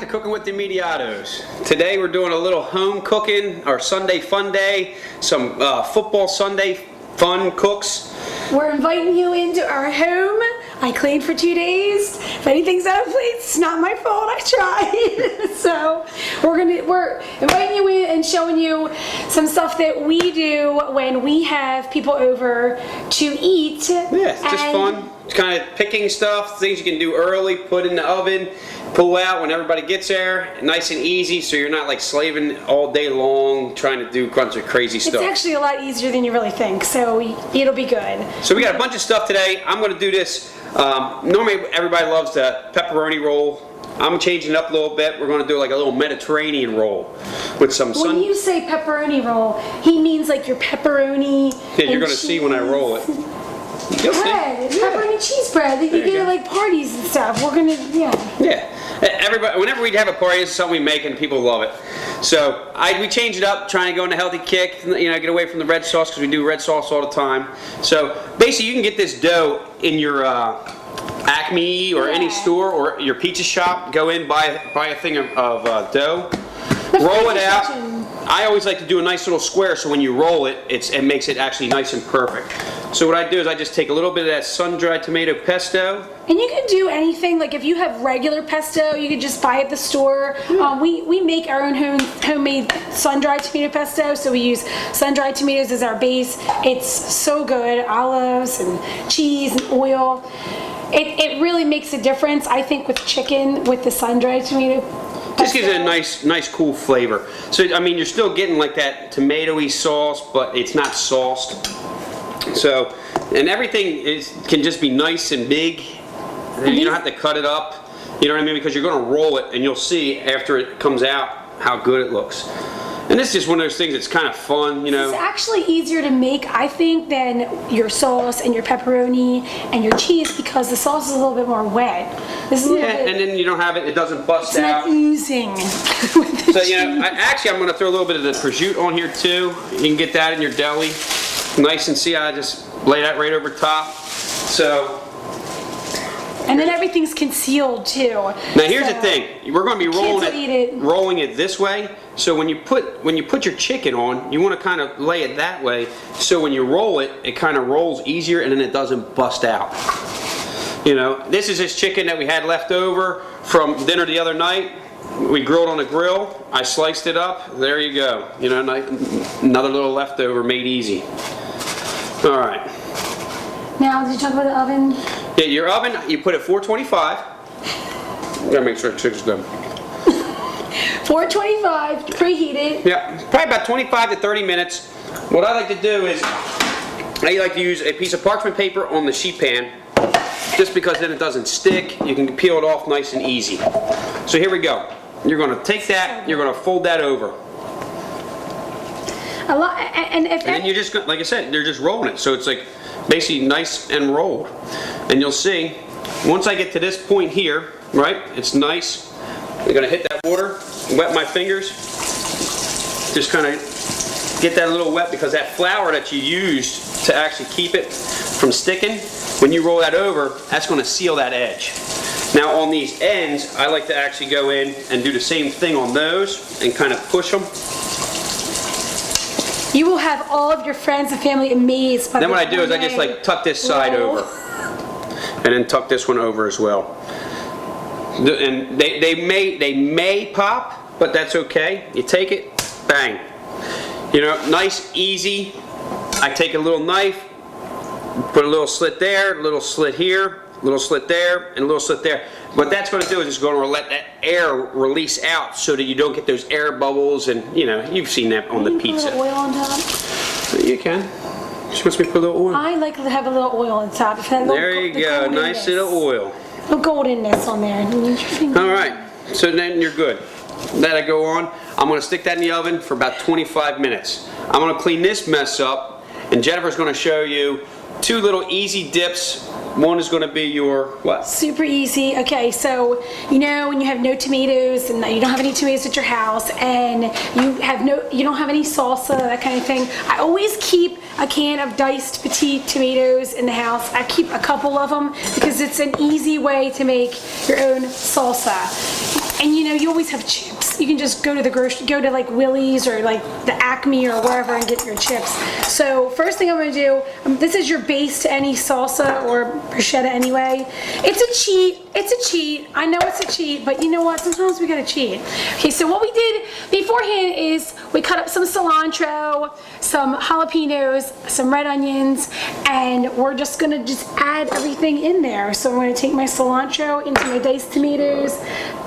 back to Cooking with the Immediatos. Today we're doing a little home cooking, our Sunday fun day, some football Sunday fun cooks. We're inviting you into our home. I cleaned for 2 days. If anything's out of place, it's not my fault. I tried. So we're inviting you in and showing you some stuff that we do when we have people over to eat. Yeah, it's just fun. It's kind of picking stuff, things you can do early, put in the oven, pull out when everybody gets there, nice and easy, so you're not like slaving all day long trying to do a bunch of crazy stuff. It's actually a lot easier than you really think, so it'll be good. So we got a bunch of stuff today. I'm going to do this. Normally everybody loves the pepperoni roll. I'm changing it up a little bit. We're going to do like a little Mediterranean roll with some When you say pepperoni roll, he means like your pepperoni. Yeah, you're going to see when I roll it. You'll bread, see. Pepperoni cheese bread that you get at like parties and stuff. We're gonna, Yeah. Everybody, whenever we have a party, it's something we make and people love it. So we change it up, trying to go on a healthy kick. You know, get away from the red sauce because we do red sauce all the time. So basically, you can get this dough in your Acme or any store or your pizza shop. Go in, buy a thing of dough, roll it out. I always like to do a nice little square so when you roll it, it makes it actually nice and perfect. So what I do is I just take a little bit of that sun-dried tomato pesto. And you can do anything, like if you have regular pesto, you can just buy at the store. We make our own homemade sun-dried tomato pesto, so we use sun-dried tomatoes as our base. It's so good, olives and cheese and oil. It really makes a difference, I think, with chicken, with the sun-dried tomato just gives it a nice cool flavor. So I mean, you're still getting like that tomatoey sauce, but it's not sauced. So, and everything can just be nice and big. You don't have to cut it up. You know what I mean? Because you're going to roll it, and you'll see after it comes out how good it looks. And this is just one of those things that's kind of fun, you know. It's actually easier to make, I think, than your sauce and your pepperoni and your cheese because the sauce is a little bit more wet. This is and then you don't have it doesn't bust out. It's not oozing. So, you know, I'm going to throw a little bit of the prosciutto on here too. You can get that in your deli. Nice and see, I just lay that right over top. So. And then everything's concealed too. Now here's the thing: we're going to be rolling it this way. So when you put your chicken on, you want to kind of lay it that way. So when you roll it, it kind of rolls easier, and then it doesn't bust out. You know, this is this chicken that we had left over from dinner the other night. We grilled on a grill. I sliced it up. There you go. You know, another little leftover made easy. All right. Now, did you talk about the oven? Yeah, your oven, you put it 425. Gotta make sure the chicken's done. 425, preheat it. Yeah, probably about 25 to 30 minutes. What I like to do is, I like to use a piece of parchment paper on the sheet pan, just because then it doesn't stick. You can peel it off nice and easy. So here we go. You're gonna take that, you're gonna fold that over. And then you're just, like I said, they're just rolling it. So it's like basically nice and rolled. And you'll see, once I get to this point here, right, it's nice. I'm gonna hit that water, wet my fingers, just kind of get that a little wet because that flour that you used to actually keep it from sticking, when you roll that over, that's gonna seal that edge. Now on these ends, I like to actually go in and do the same thing on those and kind of push them. You will have all of your friends and family amazed by Then what I do is I just like tuck this side over. And then tuck this one over as well. And they may pop, but that's okay. You take it, bang. You know, nice, easy. I take a little knife, put a little slit there, a little slit here, a little slit there, and a little slit there. What that's going to do is it's going to let that air release out so that you don't get those air bubbles, and you know, you've seen that on the pizza. Put a little oil on top? You can. She wants me to put a little oil. I like to have a little oil on top. There you go, nice little oil. A goldenness on there. Alright, so then you're good. That I go on. I'm going to stick that in the oven for about 25 minutes. I'm going to clean this mess up, and Jennifer's going to show you two little easy dips. One is going to be your what? Super easy. Okay, so you know when you have no tomatoes and you don't have any tomatoes at your house and you don't have any salsa, that kind of thing. I always keep a can of diced petite tomatoes in the house. I keep a couple of them because it's an easy way to make your own salsa. And you know, you always have chips. You can just go to like Willie's or like the Acme or wherever and get your chips. So first thing I'm gonna do, this is your base to any salsa or bruschetta anyway. It's a cheat. It's a cheat. I know it's a cheat, but you know what? Sometimes we gotta cheat. Okay, so what we did beforehand is we cut up some cilantro, some jalapenos, some red onions, and we're just gonna add everything in there. So I'm gonna take my cilantro into my diced tomatoes.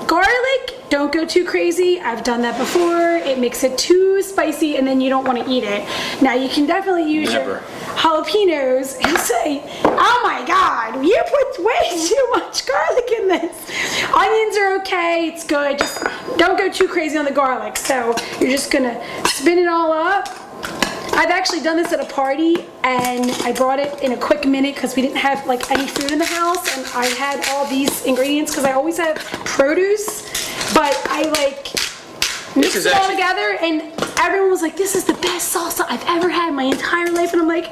Garlic, don't go too crazy. I've done that before. It makes it too spicy and then you don't want to eat it. Now you can definitely use your jalapenos and say, oh my God, you put way too much garlic in this. Onions are okay, it's good. Just don't go too crazy on the garlic. So you're just gonna spin it all up. I've actually done this at a party and I brought it in a quick minute because we didn't have like any food in the house, and I had all these ingredients because I always have produce, but I like mixed it all together and everyone was like, this is the best salsa I've ever had in my entire life, and I'm like,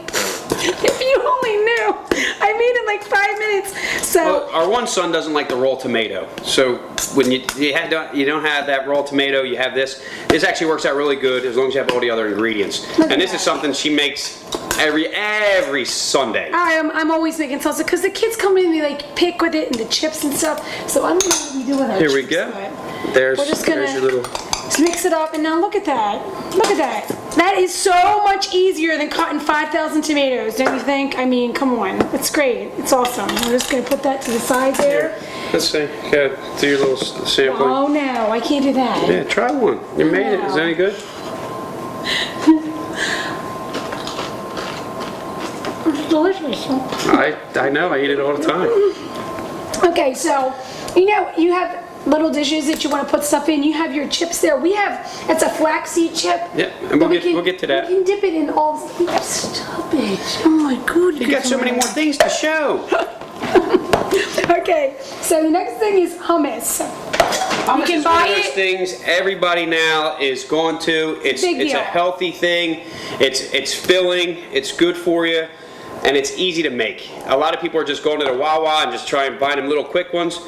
if you only knew. I made it in like 5 minutes. So well, our one son doesn't like the raw tomato. So when you don't have that raw tomato, you have this. This actually works out really good as long as you have all the other ingredients. And this is something she makes every Sunday. I'm always making salsa because the kids come in and they like pick with it and the chips and stuff. So I don't know what we do with our Here we chips, go. There's your little. Just mix it up, and now look at that. Look at that. That is so much easier than cutting 5,000 tomatoes, don't you think? I mean, come on. It's great. It's awesome. We're just going to put that to the side there. Let's see. Okay, do your little sampling. Oh, no. I can't do that. Yeah, try one. You made it. Is that any good? It's delicious. I know. I eat it all the time. Okay, so, you know, you have little dishes that you want to put stuff in. You have your chips there. We have, it's a flaxseed chip. Yeah, and we'll get to that. We can dip it in all. Stop it. Oh my goodness. You got so many more things to show. Okay, so the next thing is hummus. Hummus you can is buy one of those things everybody now is going to. It's a healthy thing. It's filling. It's good for you. And it's easy to make. A lot of people are just going to the Wawa and just try and buy them little quick ones.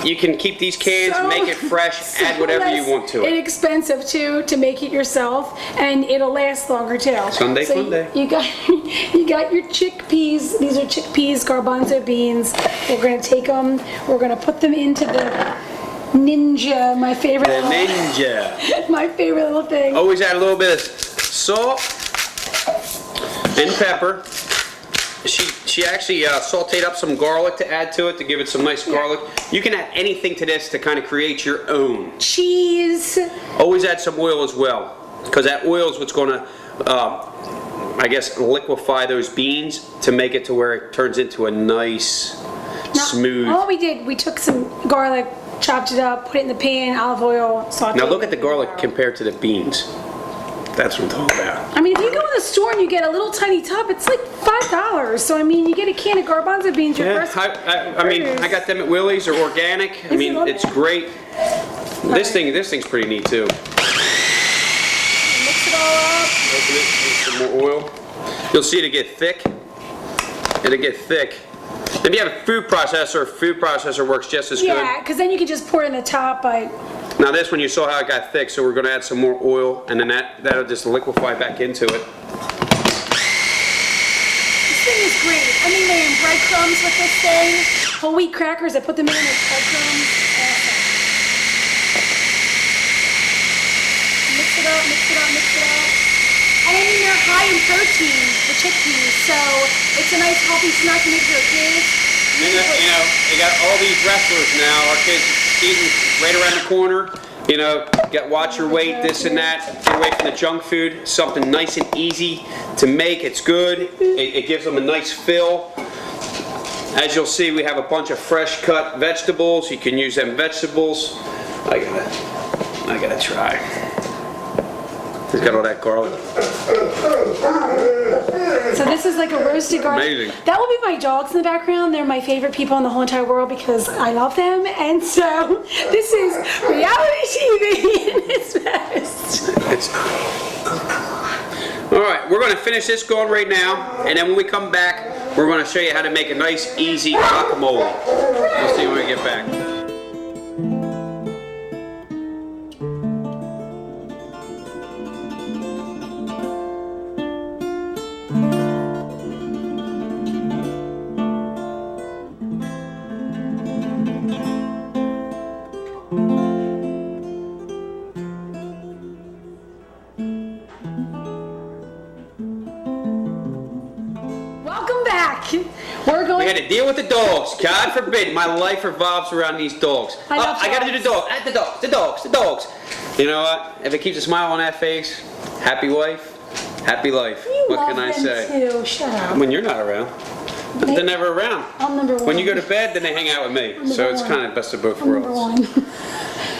You can keep these cans, make it fresh, add whatever you want to it. Inexpensive too to make it yourself, and it'll last longer too. Sunday fun day. You got your chickpeas. These are chickpeas, garbanzo beans. We're gonna take them. We're gonna put them into the Ninja, my favorite. The Ninja. My favorite little thing. Always add a little bit of salt and pepper. She actually sauteed up some garlic to add to it to give it some nice garlic. You can add anything to this to kind of create your own. Cheese. Always add some oil as well, because that oil is what's going to, I guess, liquefy those beans to make it to where it turns into a nice, smooth. All we did, we took some garlic, chopped it up, put it in the pan, olive oil, sauteed. Now look at the garlic compared to the beans. That's what I'm talking about. I mean, if you go in the store and you get a little tiny tub, it's like $5. So I mean, you get a can of garbanzo beans. I mean, I got them at Willie's. They're organic. I mean, it's great. This thing's pretty neat too. Mix it all up. Open it with some more oil. You'll see it get thick. It'll get thick. If you have a food processor works just as good. Yeah, because then you can just pour it in the top. Now this one, you saw how it got thick, so we're going to add some more oil, and then that'll just liquefy back into it. This thing is great. I mean, they're in breadcrumbs with this thing. Whole wheat crackers, I put them in as breadcrumbs. Awesome. Mix it up, mix it up, mix it up. And I mean, they're high in protein, the chickpeas, so it's a nice healthy snack to make for your kids. You know, they got all these wrestlers now. Our kids, season right around the corner. You know, watch your weight, this and that. Get away from the junk food. Something nice and easy to make. It's good. It gives them a nice fill. As you'll see, we have a bunch of fresh cut vegetables. You can use them vegetables. I gotta try. It's got all that garlic. So this is like a roasted garlic. Amazing. That will be my dogs in the background. They're my favorite people in the whole entire world because I love them. And so this is reality TV in its best. All right, we're going to finish this going right now, and then when we come back, we're going to show you how to make a nice, easy guacamole. We'll see when we get back. We're going. We had to deal with the dogs. God forbid, my life revolves around these dogs. I love I gotta do the dogs. dog. The dogs. You know what? If it keeps a smile on that face, happy wife, happy life. You What love can I them say? Too. Shut up. When you're not around. They're never around. I'm number one. When you go to bed, then they hang out with me. So it's kind of best of both Number worlds. one.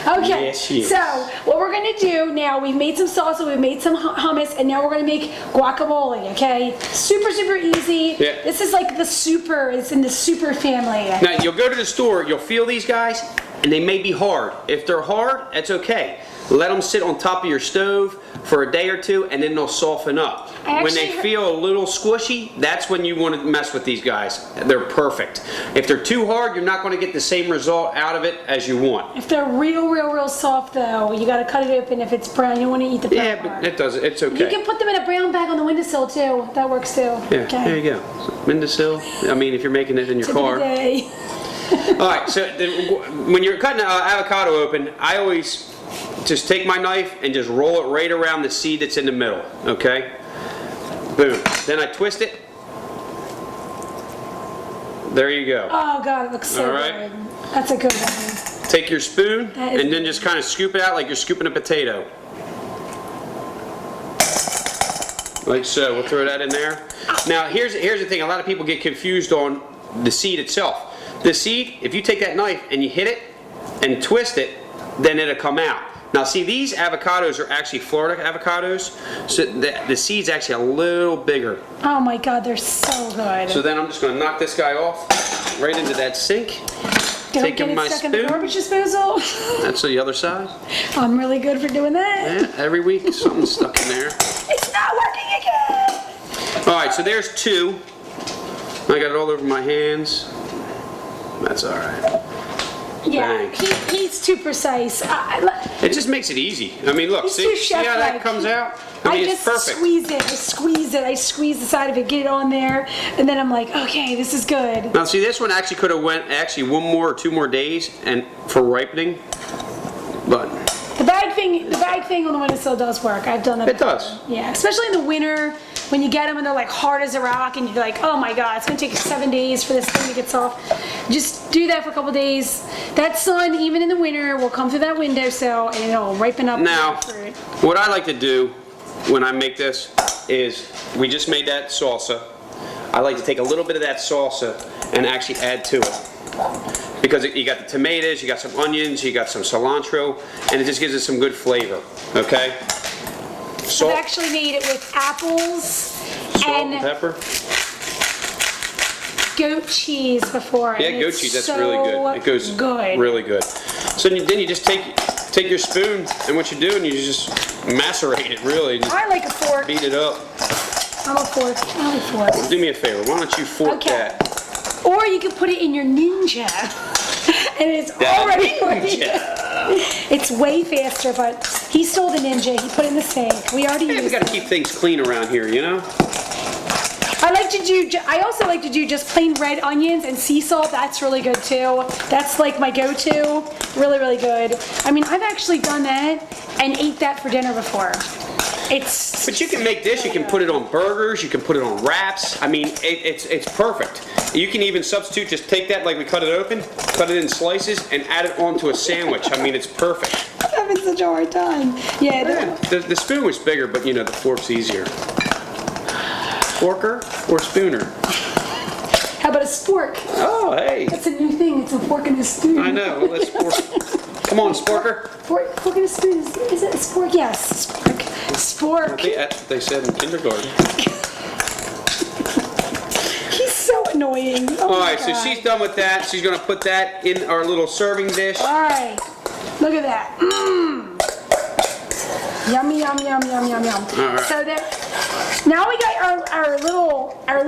Okay, Yes, she is. so what we're gonna do now, we've made some salsa, we've made some hummus, and now we're gonna make guacamole, okay? Super, super easy. Yeah. This is like it's in the super family. Now, you'll go to the store, you'll feel these guys, and they may be hard. If they're hard, that's okay. Let them sit on top of your stove for a day or two, and then they'll soften up. When they feel a little squishy, that's when you want to mess with these guys. They're perfect. If they're too hard, you're not going to get the same result out of it as you want. If they're real soft though, you gotta cut it open. If it's brown, you want to eat the brown part. But it's okay. You can put them in a brown bag on the windowsill too. That works too. Yeah, okay. there you go. Windowsill. I mean, if you're making it in your Tip of car. the day. All right, so when you're cutting avocado open, I always just take my knife and just roll it right around the seed that's in the middle, okay? Boom. Then I twist it. There you go. Oh God, it looks so All right. good. That's a good one. Take your spoon That is and then just kind of scoop it out like you're scooping a potato. Like so. We'll throw that in there. Now, here's the thing. A lot of people get confused on the seed itself. The seed, if you take that knife and you hit it and twist it, then it'll come out. Now see, these avocados are actually Florida avocados, so the seed's actually a little bigger. Oh my God, they're so good. So then I'm just going to knock this guy off right into that sink. Don't Taking get my it stuck in the spoon. garbage disposal. That's the other side. I'm really good for doing that. Yeah, every week something's stuck in there. It's not working again. All right, so there's two. I got it all over my hands. That's all right. Yeah, Thanks. he's too precise. It just makes it easy. I mean, look, He's see too how that chef-like. comes out? I mean, it's just perfect. squeeze it. I squeeze the side of it, get it on there, and then I'm like, okay, this is good. Now, see, this one actually could have went one more or 2 more days and for ripening, but The bag thing on the windowsill does work. I've done that. it before. does. Yeah, especially in the winter when you get them and they're like hard as a rock, and you're like, oh my God, it's gonna take 7 days for this thing to get soft. Just do that for a couple days. That sun, even in the winter, will come through that windowsill and it'll ripen up Now, the fruit. what I like to do when I make this is, we just made that salsa. I like to take a little bit of that salsa and actually add to it. Because you got the tomatoes, you got some onions, you got some cilantro, and it just gives it some good flavor, okay? Salt, I've actually made it with apples salt and and pepper. goat cheese before. Yeah, and goat it's cheese, that's so really good. It goes good. really good. So then you just take your spoon, and what you do, and you just macerate it, really. Just I like a fork. beat it up. I'm a fork. I'm a fork. Do me a favor, why don't you fork Okay. that? Or you can put it in your Ninja, and it's already ready. It's way faster, but he stole the Ninja. He put it in the sink. We already Hey, we used gotta it. keep things clean around here, you know? I also like to do just plain red onions and sea salt. That's really good too. That's like my go-to. Really, really good. I mean, I've actually done that and ate that for dinner before. But you can make this, you can put it on burgers, you can put it on wraps. I mean, it's perfect. You can even substitute, just take that like we cut it open, cut it in slices, and add it onto a sandwich. I mean, it's perfect. I'm having such a hard time. Yeah. The spoon was bigger, but you know, the fork's easier. Forker or spooner? How about a spork? Oh, hey. That's a new thing. It's a fork and a spoon. I know. Well, let's fork. Come on, sporker. Fork and a spoon. Is it a spork? Yes. Spork. Spork. I think that's what they said in kindergarten. He's so annoying. Oh All my right, so God. she's done with that. She's going to put that in our little serving dish. All right. Look at that. Mmm. Yummy, yum, yum, yum, yum, yum. All right. So there. Now we got our little trio.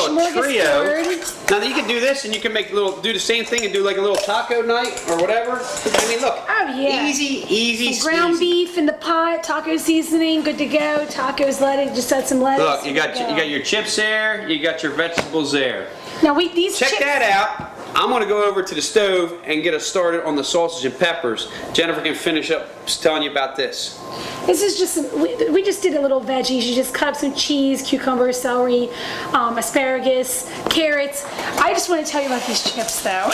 smorgasbord. Now you can do this, and you can do the same thing and do like a little taco night or whatever. I mean, look. Oh yeah. Easy. Some ground squeezy. beef in the pot, taco seasoning, good to go. Tacos, lettuce, just add some lettuce. Look, you got your chips there. You got your vegetables there. Now these Check chips, that out. I'm going to go over to the stove and get us started on the sausage and peppers. Jennifer can finish up telling you about this. This is just, we just did a little veggies. You just cut up some cheese, cucumber, celery, asparagus, carrots. I just want to tell you about these chips though.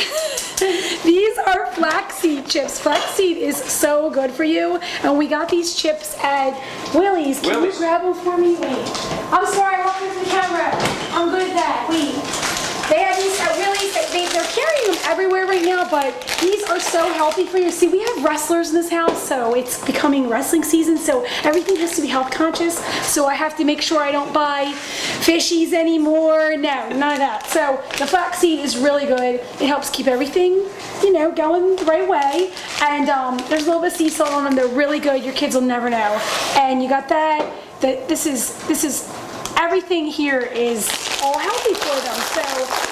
These are flaxseed chips. Flaxseed is so good for you. And we got these chips at Willie's. Can you grab them for me? Wait. I'm sorry, I walked into the camera. I'm good at that. Wait. They have these at Willie's. They're carrying them everywhere right now, but these are so healthy for you. See, we have wrestlers in this house, so it's becoming wrestling season, so everything has to be health conscious. So I have to make sure I don't buy fishies anymore. No, none of that. So the flaxseed is really good. It helps keep everything, you know, going the right way. And there's a little bit of sea salt on them. They're really good. Your kids will never know. And you got that. This is everything here is all healthy for them, so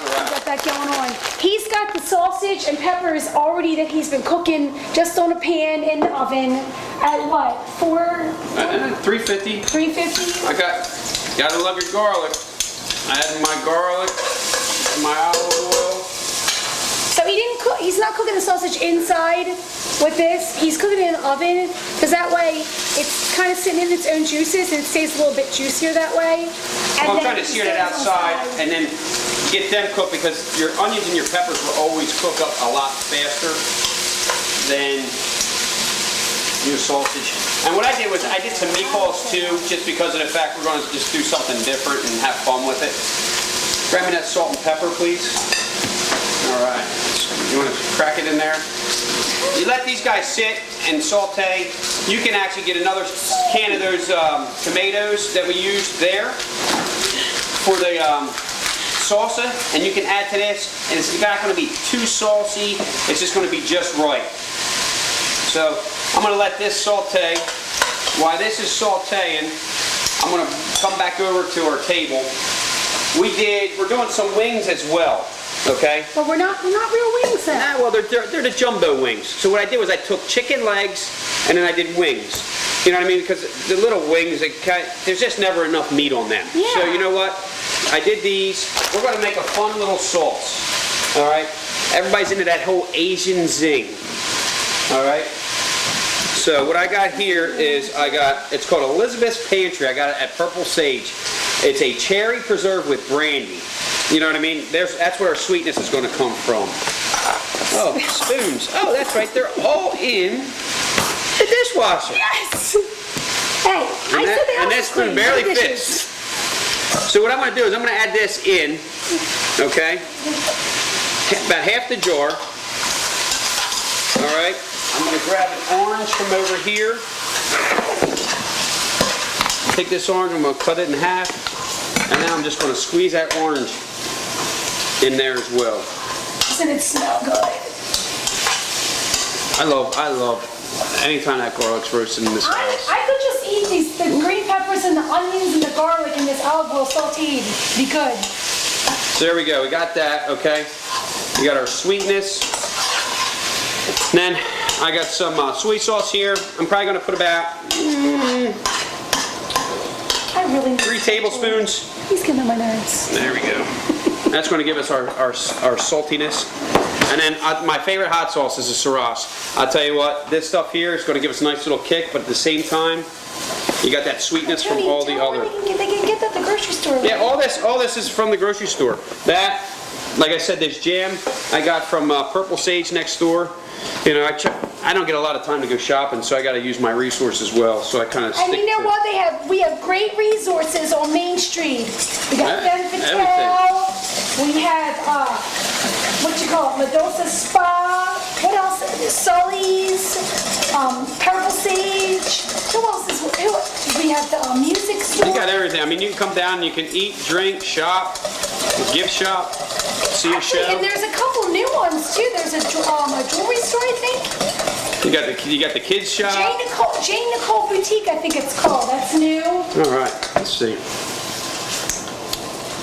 we got that going on. He's got the sausage and peppers already that he's been cooking just on a pan in the oven at what, 350. 350? Gotta love your garlic. I add my garlic, my olive oil. So he's not cooking the sausage inside with this. He's cooking it in the oven because that way it's kind of sitting in its own juices and it stays a little bit juicier that way. Well, I'm trying to sear that outside and then get them cooked because your onions and your peppers will always cook up a lot faster than your sausage. And what I did was I did some meatballs too, just because of the fact we're going to just do something different and have fun with it. Grab me that salt and pepper, please. All right. You want to crack it in there? You let these guys sit and saute. You can actually get another can of those tomatoes that we used there for the salsa, and you can add to this, and it's not going to be too saucy. It's just going to be just right. So I'm going to let this saute. While this is sauteing, I'm going to come back over to our table. We're doing some wings as well. Okay? But we're not real wings then. Nah, well, they're the jumbo wings. So what I did was I took chicken legs and then I did wings. You know what I mean? Because the little wings, there's just never enough meat on them. Yeah. So you know what? I did these. We're going to make a fun little sauce. All right? Everybody's into that whole Asian zing. All right? So what I got here is it's called Elizabeth's Pantry. I got it at Purple Sage. It's a cherry preserved with brandy. You know what I mean? That's where our sweetness is going to come from. Oh, spoons. Oh, that's right. They're all in the dishwasher. Yes! Hey, And that spoon barely fits. So what I'm going to do is I'm going to add this in, okay? About half the jar. All right? I'm going to grab an orange from over here. Take this orange, I'm going to cut it in half. And then I'm just going to squeeze that orange in there as well. Doesn't it smell good? I love anytime that garlic's roasted in this house. I could just eat the green peppers and the onions and the garlic and this olive oil sauteed. Be good. So there we go. We got that, okay? We got our sweetness. And then I got some soy sauce here. I'm probably going to put about 3 tablespoons. He's getting on my nerves. There we go. That's going to give us our saltiness. And then my favorite hot sauce is the Sriracha. I'll tell you what, this stuff here is going to give us a nice little kick, but at the same time, you got that sweetness from all the other. They can get that at the grocery store. Yeah, all this is from the grocery store. That, like I said, this jam I got from Purple Sage next door. You know, I don't get a lot of time to go shopping, so I got to use my resources well. So I kind of stick. And you know what? We have great resources on Main Street. We got Ben Patel. We have what you call it, Medusa Spa. What else? Sully's, Purple Sage. Who else is? We have the music store. You got everything. I mean, you can come down, you can eat, drink, shop, gift shop, see a show. And there's a couple new ones too. There's a jewelry store, I think. You got the kids shop. Jane Nicole Boutique, I think it's called. That's new. All right, let's see.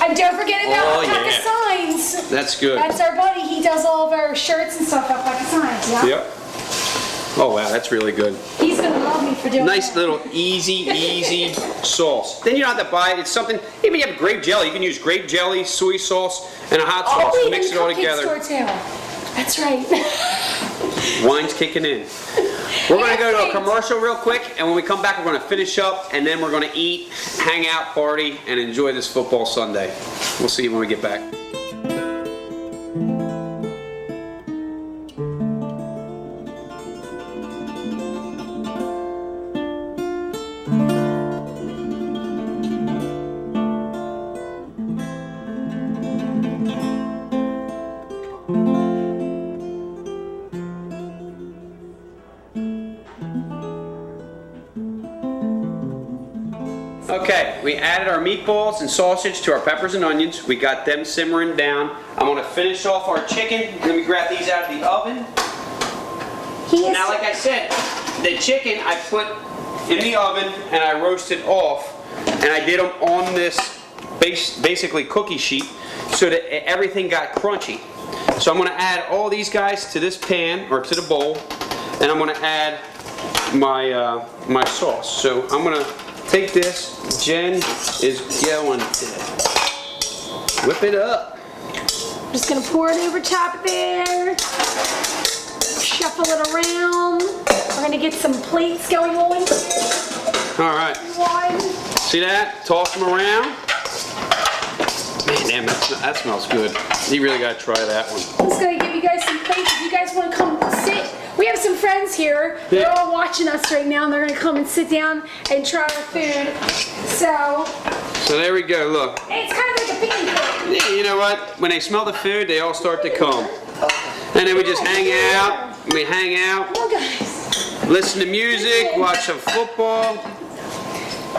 And don't forget about Alpaca Signs. That's good. That's our buddy. He does all of our shirts and stuff at Alpaca Signs. Yeah. Yep. Oh wow, that's really good. He's gonna love me for doing Nice that. little easy sauce. Then you don't have to buy it. It's something, even you have grape jelly. You can use grape jelly, soy sauce, and a hot sauce. wait, Mix and it all cupcake together. store too. That's right. Wine's kicking in. We're going to go to a Yes, commercial real quick, and when we come back, we're going to finish up, and then we're going to eat, hang out, party, and enjoy this football Sunday. We'll see you when we get back. Okay, we added our meatballs and sausage to our peppers and onions. We got them simmering down. I'm going to finish off our chicken. Let me grab these out of the oven. Now, like I said, the chicken I put in the oven and I roasted off, and I did them on this basically cookie sheet so that everything got crunchy. So I'm going to add all these guys to this pan or to the bowl, and I'm going to add my my sauce. So I'm going to take this. Jen is going to whip it up. I'm just gonna pour it over top there. Shuffle it around. We're gonna get some plates going on. All right. One. See that? Toss them around. Man, damn, that smells good. You really got to try that one. I'm just gonna give you guys some plates. If you guys want to come sit, we have some friends here. They're Yeah. all watching us right now, and they're gonna come and sit down and try our food. So there we go. Look. it's kind of like a picnic plate. Yeah, you know what? When they smell the food, they all start to come. And then we just hang out. We hang out, Come on, guys. listen to music, watch some football.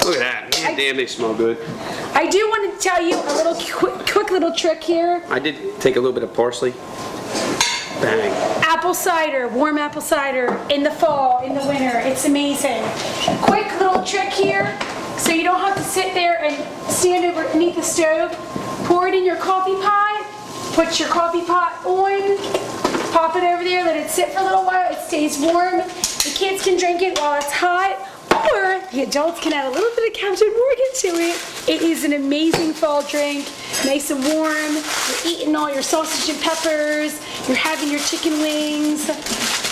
Look at that. Man, damn, they smell good. I do want to tell you a little quick little trick here. I did take a little bit of parsley. Bang. Apple cider, warm apple cider in the fall, in the winter. It's amazing. Quick little trick here, so you don't have to sit there and stand underneath the stove. Pour it in your coffee pot. Put your coffee pot on. Pop it over there. Let it sit for a little while. It stays warm. The kids can drink it while it's hot, or the adults can add a little bit of Captain Morgan to it. It is an amazing fall drink, nice and warm. You're eating all your sausage and peppers. You're having your chicken wings.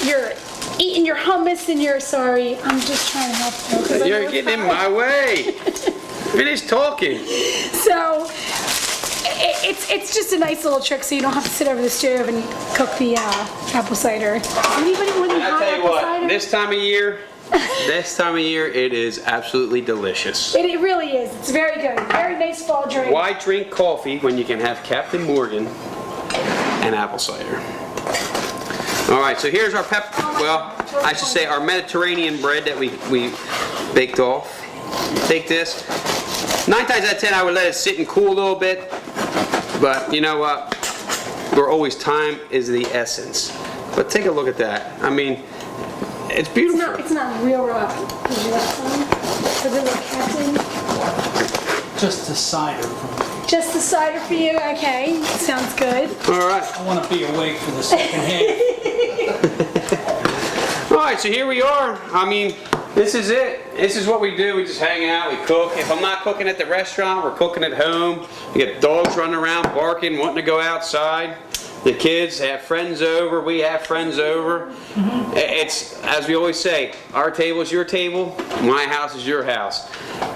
You're eating your hummus and sorry, I'm just trying to help you. 'Cause I know You're it's getting in hot. my way. Finish talking. So it's just a nice little trick, so you don't have to sit over the stove and cook the apple cider. Anybody want any I'll hot tell you apple what, cider? this time of year, it is absolutely delicious. It really is. It's very good. Very nice fall drink. Why drink coffee when you can have Captain Morgan and apple cider? All right, so here's our I should say our Mediterranean bread that we baked off. Take this. 9 times out of 10, I would let it sit and cool a little bit, but you know what? Time is the essence. But take a look at that. I mean, it's beautiful. It's not real apple. Would you like some? For the little Captain? Just a cider. Just the cider for you? Okay. Sounds good. All right. I want to be awake for the second half. All right, so here we are. I mean, this is it. This is what we do. We just hang out, we cook. If I'm not cooking at the restaurant, we're cooking at home. We get dogs running around, barking, wanting to go outside. The kids have friends over. We have friends over. It's, as we always say, our table is your table. My house is your house.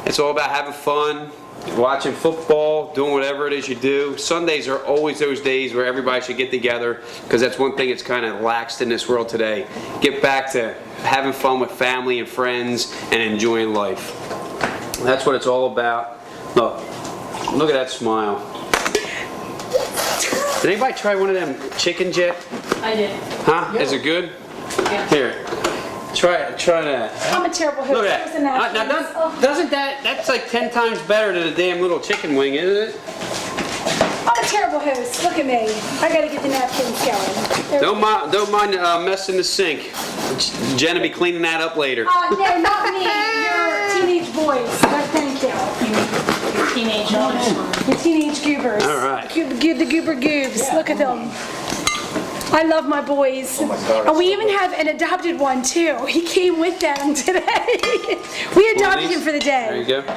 It's all about having fun, watching football, doing whatever it is you do. Sundays are always those days where everybody should get together, because that's one thing that's kind of laxed in this world today. Get back to having fun with family and friends and enjoying life. That's what it's all about. Look at that smile. Did anybody try one of them chickens yet? I did. Huh? Is it good? Yeah. Here. Try that. I'm a terrible host. Look at There's the that. napkins. Oh, Doesn't that's like 10 times better than a damn little chicken wing, isn't it? I'm a terrible host. Look at me. I gotta get the napkins going. There we go. Don't mind messing the sink. Jen will be cleaning that up later. No, not me. Your teenage boys. But thank you. Your teenage daughters. Your teenage goobers. All right. The goober goobs. Look at them. I love my boys. Oh my God, And we I even have an adopted one too. He came with them today. We adopted him for the There you day. go.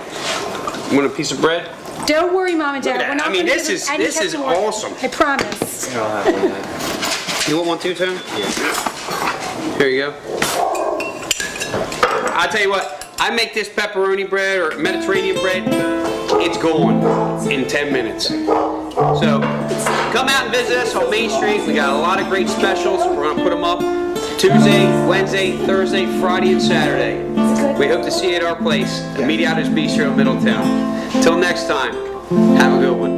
You want a piece of bread? Don't worry, Mom and Dad. Look at that. We're not I mean, gonna this give is- him any this is type of work. awesome. I promise. I'll have one then. You want one too, Tony? Yeah. Here you go. I'll tell you what, I make this pepperoni bread or Mediterranean bread, it's gone in 10 minutes. So come out and visit us on Main Street. We got a lot of great specials. We're going to put them up Tuesday, Wednesday, Thursday, Friday, and Saturday. We hope to see you at our place, Immediatos Bistro in Middletown. Till next time, have a good one.